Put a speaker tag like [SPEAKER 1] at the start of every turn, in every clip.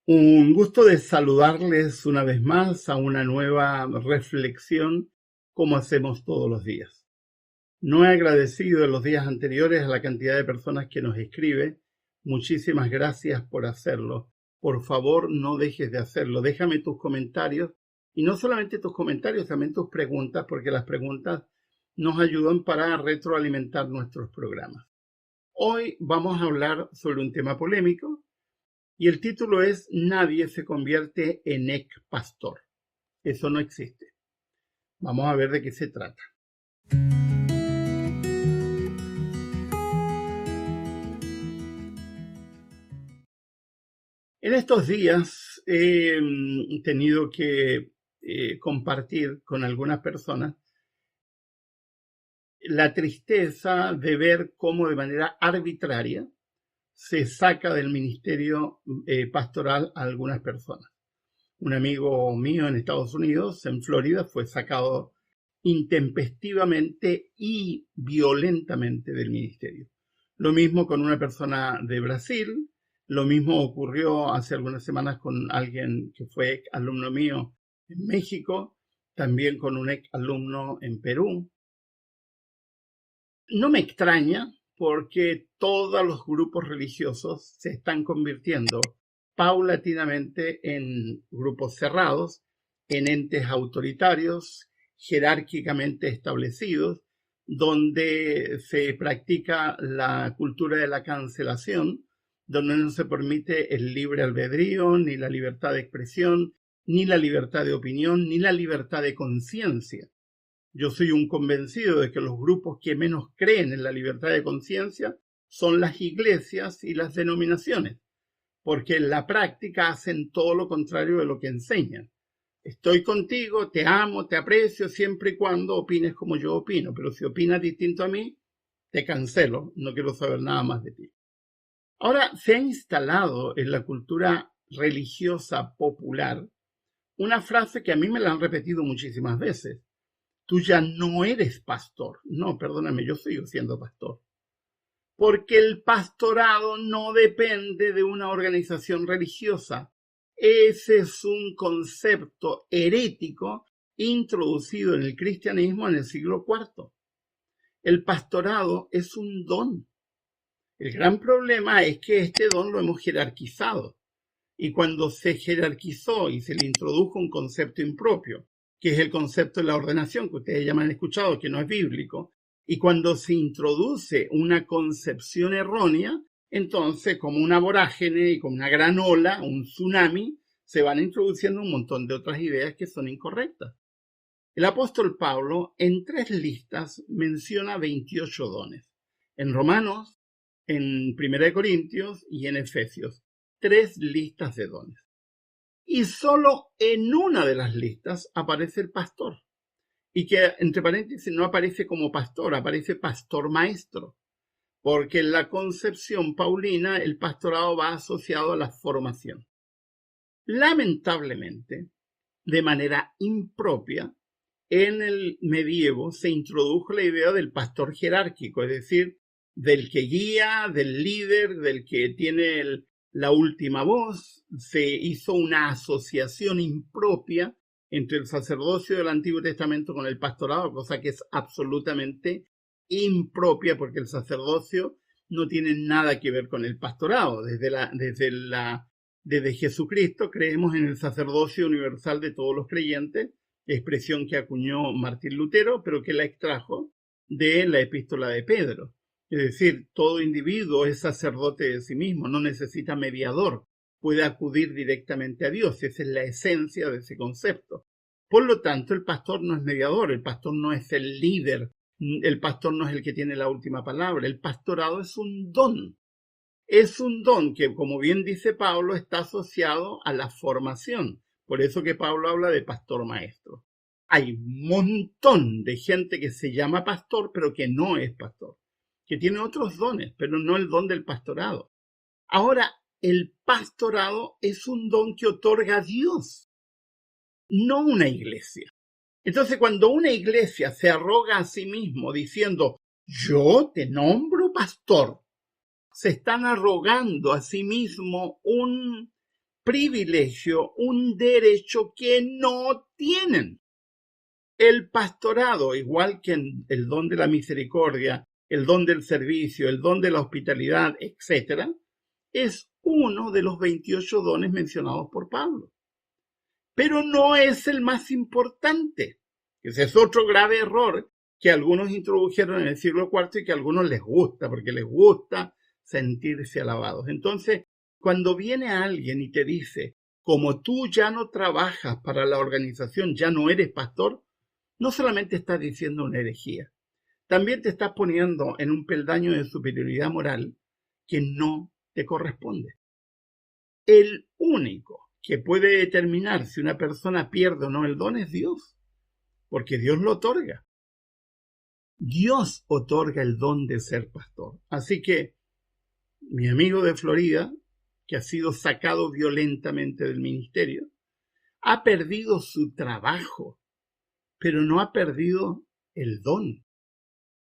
[SPEAKER 1] Un gusto de saludarles una vez más a una nueva reflexión como hacemos todos los días. No he agradecido en los días anteriores a la cantidad de personas que nos escribe. Muchísimas gracias por hacerlo. Por favor, no dejes de hacerlo. Déjame tus comentarios y no solamente tus comentarios, también tus preguntas, porque las preguntas nos ayudan para retroalimentar nuestros programas. Hoy vamos a hablar sobre un tema polémico. Y el título es Nadie se convierte en pastor. Eso no existe. Vamos a ver de qué se trata. En estos días he tenido que compartir con algunas personas la tristeza de ver cómo de manera arbitraria se saca del ministerio pastoral a algunas personas. Un amigo mío en Estados Unidos, en Florida, fue sacado intempestivamente y violentamente del ministerio. Lo mismo con una persona de Brasil, lo mismo ocurrió hace algunas semanas con alguien que fue alumno mío en México, también con un ex alumno en Perú. No me extraña porque todos los grupos religiosos se están convirtiendo paulatinamente en grupos cerrados, en entes autoritarios, jerárquicamente establecidos, donde se practica la cultura de la cancelación, donde no se permite el libre albedrío, ni la libertad de expresión, ni la libertad de opinión, ni la libertad de conciencia. Yo soy un convencido de que los grupos que menos creen en la libertad de conciencia son las iglesias y las denominaciones, porque en la práctica hacen todo lo contrario de lo que enseñan. Estoy contigo, te amo, te aprecio, siempre y cuando opines como yo opino, pero si opinas distinto a mí, te cancelo, no quiero saber nada más de ti. Ahora, se ha instalado en la cultura religiosa popular una frase que a mí me la han repetido muchísimas veces. Tú ya no eres pastor. No, perdóname, yo sigo siendo pastor. Porque el pastorado no depende de una organización religiosa. Ese es un concepto herético introducido en el cristianismo en el siglo IV. El pastorado es un don. El gran problema es que este don lo hemos jerarquizado. Y cuando se jerarquizó y se le introdujo un concepto impropio, que es el concepto de la ordenación, que ustedes ya me han escuchado, que no es bíblico, y cuando se introduce una concepción errónea, entonces como una vorágine y como una gran ola, un tsunami, se van introduciendo un montón de otras ideas que son incorrectas. El apóstol Pablo en 3 listas menciona 28 dones. En Romanos, en 1 Corintios y en Efesios. 3 listas de dones. Y solo en una de las listas aparece el pastor. Y que, entre paréntesis, no aparece como pastor, aparece pastor maestro. Porque en la concepción paulina el pastorado va asociado a la formación. Lamentablemente, de manera impropia, en el medievo se introdujo la idea del pastor jerárquico, es decir, del que guía, del líder, del que tiene la última voz. Se hizo una asociación impropia entre el sacerdocio del Antiguo Testamento con el pastorado, cosa que es absolutamente impropia porque el sacerdocio no tiene nada que ver con el pastorado. Desde Jesucristo creemos en el sacerdocio universal de todos los creyentes, expresión que acuñó Martín Lutero, pero que la extrajo de la epístola de Pedro. Es decir, todo individuo es sacerdote de sí mismo, no necesita mediador, puede acudir directamente a Dios. Esa es la esencia de ese concepto. Por lo tanto, el pastor no es mediador, el pastor no es el líder, el pastor no es el que tiene la última palabra. El pastorado es un don. Es un don que, como bien dice Pablo, está asociado a la formación. Por eso que Pablo habla de pastor maestro. Hay un montón de gente que se llama pastor, pero que no es pastor, que tiene otros dones, pero no el don del pastorado. Ahora, el pastorado es un don que otorga Dios, no una iglesia. Entonces, cuando una iglesia se arroga a sí mismo diciendo, yo te nombro pastor, se están arrogando a sí mismo privilegio, un derecho que no tienen. El pastorado, igual que el don de la misericordia, el don del servicio, el don de la hospitalidad, etc., es uno de los 28 dones mencionados por Pablo. Pero no es el más importante. Ese es otro grave error que algunos introdujeron en el siglo IV y que a algunos les gusta, porque les gusta sentirse alabados. Entonces, cuando viene alguien y te dice, como tú ya no trabajas para la organización, ya no eres pastor, no solamente estás diciendo una herejía, también te estás poniendo en un peldaño de superioridad moral que no te corresponde. El único que puede determinar si una persona pierde o no el don es Dios, porque Dios lo otorga. Dios otorga el don de ser pastor. Así que mi amigo de Florida, que ha sido sacado violentamente del ministerio, ha perdido su trabajo, pero no ha perdido el don.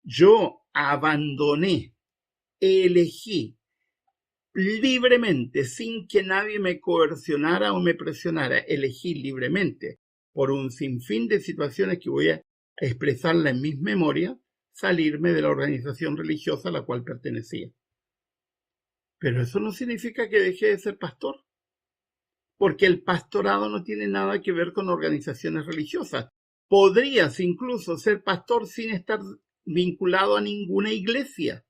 [SPEAKER 1] Yo abandoné, elegí libremente, sin que nadie me coercionara o me presionara, elegí libremente, por un sinfín de situaciones que voy a expresarla en mis memorias, salirme de la organización religiosa a la cual pertenecía. Pero eso no significa que deje de ser pastor, porque el pastorado no tiene nada que ver con organizaciones religiosas. Podrías incluso ser pastor sin estar vinculado a ninguna iglesia,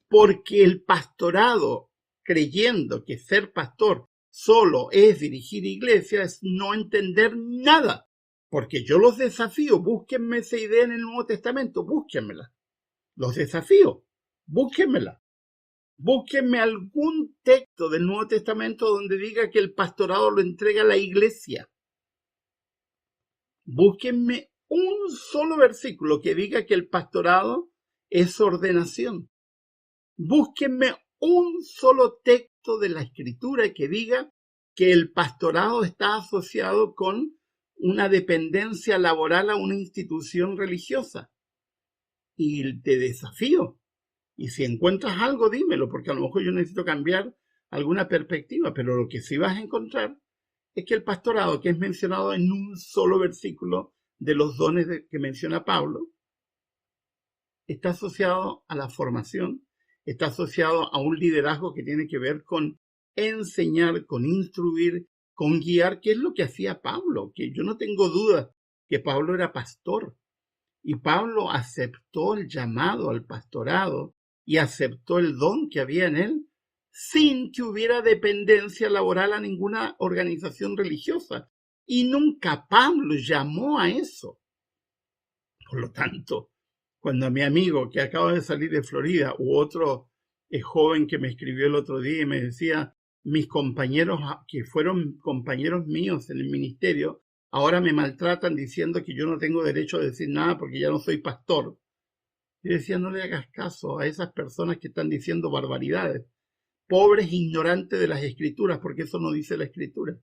[SPEAKER 1] porque el pastorado, creyendo que ser pastor solo es dirigir iglesias, es no entender nada. Porque yo los desafío, búsquenme esa idea en el Nuevo Testamento, búsquenmela. Los desafío, búsquenmela. Búsquenme algún texto del Nuevo Testamento donde diga que el pastorado lo entrega a la iglesia. Búsquenme un solo versículo que diga que el pastorado es ordenación. Búsquenme un solo texto de la Escritura que diga que el pastorado está asociado con una dependencia laboral a una institución religiosa. Y te desafío. Y si encuentras algo, dímelo, porque a lo mejor yo necesito cambiar alguna perspectiva, pero lo que sí vas a encontrar es que el pastorado, que es mencionado en un solo versículo de los dones que menciona Pablo, está asociado a la formación, está asociado a un liderazgo que tiene que ver con enseñar, con instruir, con guiar, que es lo que hacía Pablo, que yo no tengo duda que Pablo era pastor. Y Pablo aceptó el llamado al pastorado y aceptó el don que había en él sin que hubiera dependencia laboral a ninguna organización religiosa. Y nunca Pablo llamó a eso. Por lo tanto, cuando a mi amigo que acaba de salir de Florida u otro joven que me escribió el otro día y me decía, mis compañeros que fueron compañeros míos en el ministerio, ahora me maltratan diciendo que yo no tengo derecho a decir nada porque ya no soy pastor. Yo decía, no le hagas caso a esas personas que están diciendo barbaridades, pobres ignorantes de las escrituras, porque eso no dice la escritura.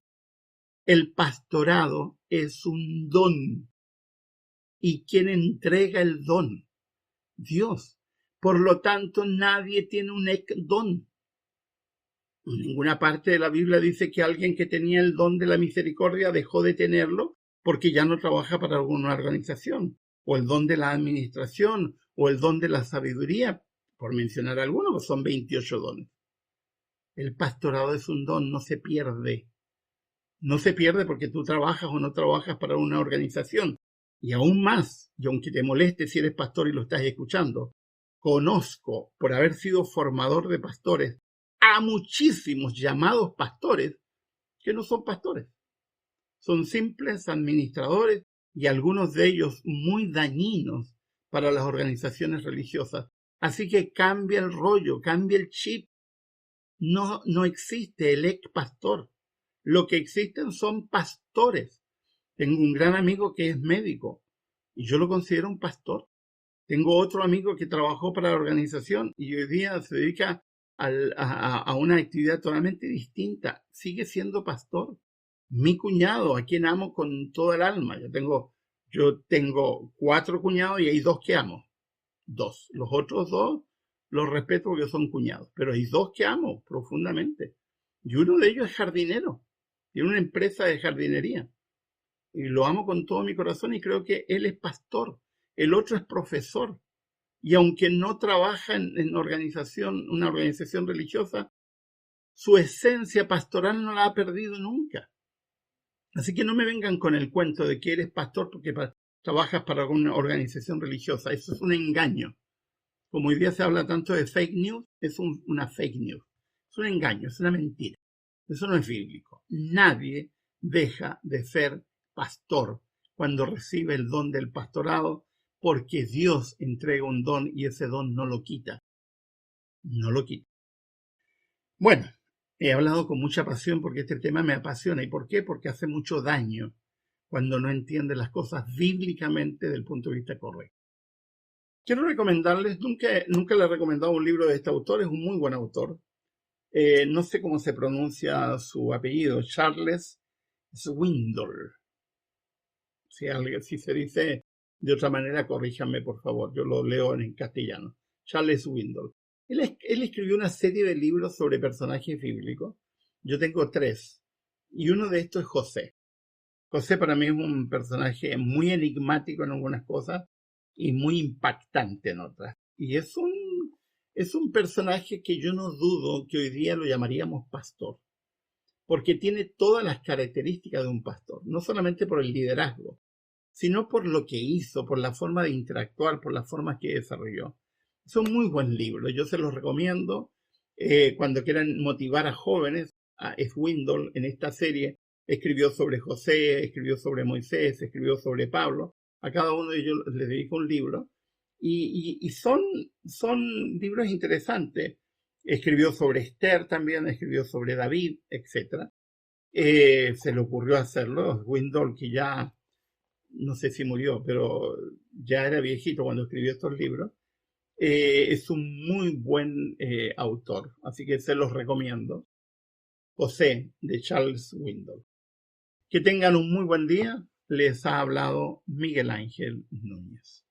[SPEAKER 1] El pastorado es un don. ¿Y quién entrega el don? Dios. Por lo tanto, nadie tiene un don. En ninguna parte de la Biblia dice que alguien que tenía el don de la misericordia dejó de tenerlo porque ya no trabaja para alguna organización, o el don de la administración, o el don de la sabiduría, por mencionar algunos, pues son 28 dones. El pastorado es un don, no se pierde. No se pierde porque tú trabajas o no trabajas para una organización. Y aún más, y aunque te moleste si eres pastor y lo estás escuchando, conozco, por haber sido formador de pastores, a muchísimos llamados pastores que no son pastores. Son simples administradores y algunos de ellos muy dañinos para las organizaciones religiosas. Así que cambia el rollo, cambia el chip. No existe el ex pastor. Lo que existen son pastores. Tengo un gran amigo que es médico y yo lo considero un pastor. Tengo otro amigo que trabajó para la organización y hoy día se dedica a una actividad totalmente distinta. Sigue siendo pastor. Mi cuñado, a quien amo con toda el alma. Yo tengo 4 cuñados y hay 2 que amo. 2. Los otros 2 los respeto porque son cuñados. Pero hay 2 que amo profundamente. Y uno de ellos es jardinero, tiene una empresa de jardinería. Y lo amo con todo mi corazón y creo que él es pastor. El otro es profesor. Y aunque no trabaja en una organización religiosa, su esencia pastoral no la ha perdido nunca. Así que no me vengan con el cuento de que eres pastor porque trabajas para alguna organización religiosa. Eso es un engaño. Como hoy día se habla tanto de fake news, es una fake news. Es un engaño, es una mentira. Eso no es bíblico. Nadie deja de ser pastor cuando recibe el don del pastorado, porque Dios entrega un don y ese don no lo quita. No lo quita. Bueno, he hablado con mucha pasión porque este tema me apasiona. ¿Y por qué? Porque hace mucho daño cuando no entiende las cosas bíblicamente del punto de vista correcto. Quiero recomendarles, nunca le he recomendado un libro de este autor, es un muy buen autor. No sé cómo se pronuncia su apellido, Charles Swindoll. Si se dice de otra manera, corríjanme por favor, yo lo leo en castellano. Charles Swindoll. Él escribió una serie de libros sobre personajes bíblicos. Yo tengo 3, y uno de estos es José. José para mí es un personaje muy enigmático en algunas cosas y muy impactante en otras. Y es un personaje que yo no dudo que hoy día lo llamaríamos pastor, porque tiene todas las características de un pastor, no solamente por el liderazgo, sino por lo que hizo, por la forma de interactuar, por las formas que desarrolló. Es un muy buen libro, yo se los recomiendo. Cuando quieran motivar a jóvenes, a Swindoll en esta serie escribió sobre José, escribió sobre Moisés, escribió sobre Pablo. A cada uno de ellos les dedico un libro y son libros interesantes. Escribió sobre Esther también, escribió sobre David, etc. Se le ocurrió hacerlo. Swindoll, que ya no sé si murió, pero ya era viejito cuando escribió estos libros, es un muy buen autor, así que se los recomiendo. José, de Charles Swindoll. Que tengan un muy buen día. Les ha hablado Miguel Ángel Núñez.